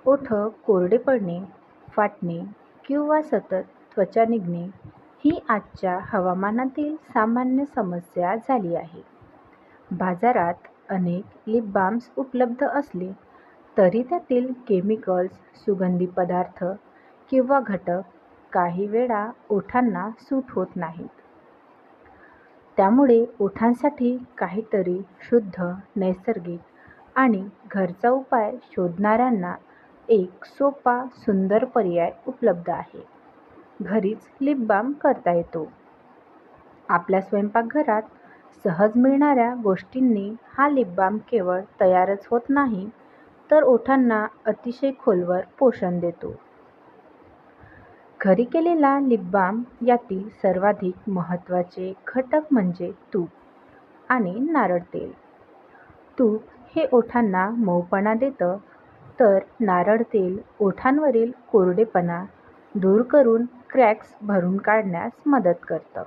ओठ कोरडे पडणे, फाटणे किंवा सतत त्वचा निघणे ही आजच्या हवामानातील सामान्य समस्या झाली आहे. बाजारात अनेक लिप बाल्म्स उपलब्ध असले तरी त्यातील केमिकल्स, सुगंधी पदार्थ किंवा घटक काही वेळा ओठांना सूट होत नाहीत. त्यामुळे ओठांसाठी काहीतरी शुद्ध, नैसर्गिक आणि घरचा उपाय शोधणाऱ्यांना एक सोपा, सुंदर पर्याय उपलब्ध आहे. घरीच लिप बाल्म करता येतो. आपल्या स्वयंपाकघरात सहज मिळणाऱ्या गोष्टींनी हा लिप बाल्म केवळ तयारच होत नाही, तर ओठांना अतिशय खोलवर पोषण देतो. घरी केलेला लिप बाल्म यातील सर्वाधिक महत्त्वाचे घटक म्हणजे तूप आणि नारळ तेल. तूप हे ओठांना मऊपणा देतं, तर नारळ तेल ओठांवरील कोरडेपणा दूर करून क्रॅक्स भरून काढण्यास मदत करतं.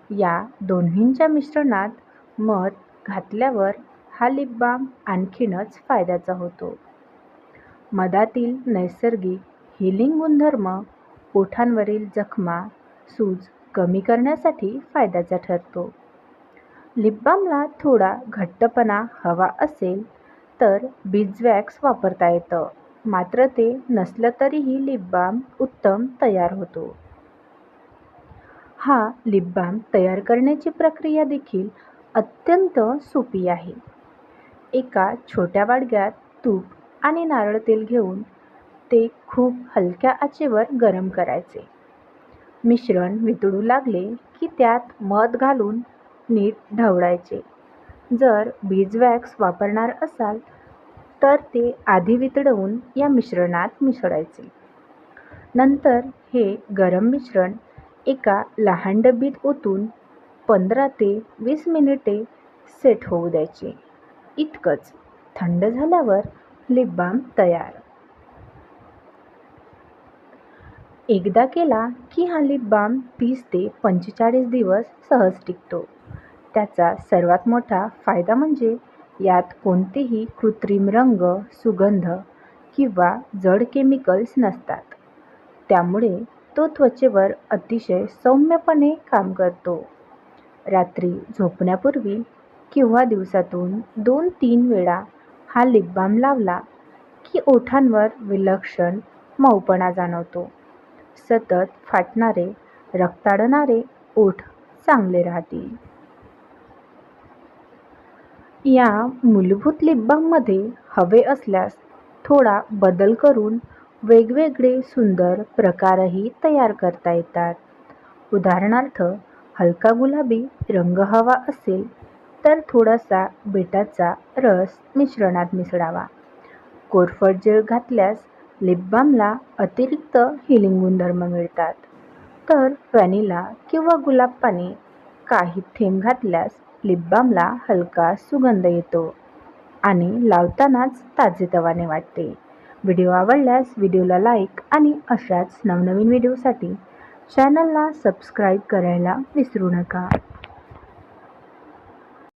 या दोन्हींच्या मिश्रणात मध घातल्यावर हा लिप बाल्म आणखीनच फायद्याचा होतो. मधातील नैसर्गिक हीलिंग गुणधर्म ओठांवरील जखमा, सूज कमी करण्यासाठी फायद्याचा ठरतो. लिप बाल्मला थोडा घट्टपणा हवा असेल तर बीजवॅक्स वापरता येतं, मात्र ते नसलं तरीही लिप बाल्म उत्तम तयार होतो. हा लिप बाल्म तयार करण्याची प्रक्रिया देखील अत्यंत सोपी आहे. एका छोट्या वाडग्यात तूप आणि नारळ तेल घेऊन ते खूप हलक्या आचेवर गरम करायचे. मिश्रण वितळू लागले की त्यात मध घालून नीट ढवळायचे. जर बीजवॅक्स वापरणार असाल तर ते आधी वितळवून या मिश्रणात मिसळायचे. नंतर हे गरम मिश्रण एका लहान डबीत ओतून 15 ते 20 मिनिटे सेट होऊ द्यायचे. इतकंच. थंड झाल्यावर लिप बाल्म तयार. एकदा केला की हा लिप बाल्म 30 ते 45 दिवस सहज टिकतो. त्याचा सर्वात मोठा फायदा म्हणजे यात कोणतेही कृत्रिम रंग, सुगंध किंवा जड केमिकल्स नसतात. त्यामुळे तो त्वचेवर अतिशय सौम्यपणे काम करतो. रात्री झोपण्यापूर्वी किंवा दिवसातून 2-3 वेळा हा लिप बाल्म लावला की ओठांवर विलक्षण मऊपणा जाणवतो. सतत फाटणारे, रक्ताळणारे ओठ चांगले राहतील. या मूलभूत लिप बाल्ममध्ये हवे असल्यास थोडा बदल करून वेगवेगळे सुंदर प्रकारही तयार करता येतात. उदाहरणार्थ, हलका गुलाबी रंग हवा असेल तर थोडासा बीटाचा रस मिश्रणात मिसळावा. कोरफड जेल घातल्यास लिप बाल्मला अतिरिक्त हीलिंग गुणधर्म मिळतात, तर व्हॅनिला किंवा गुलाब पाणी काही थेंब घातल्यास लिप बाल्मला हलका सुगंध येतो आणि लावतानाच ताजेतवाने वाटते. व्हिडिओ आवडल्यास व्हिडिओला लाईक आणि अशाच नवनवीन व्हिडिओसाठी चॅनलला सबस्क्राईब करायला विसरू नका.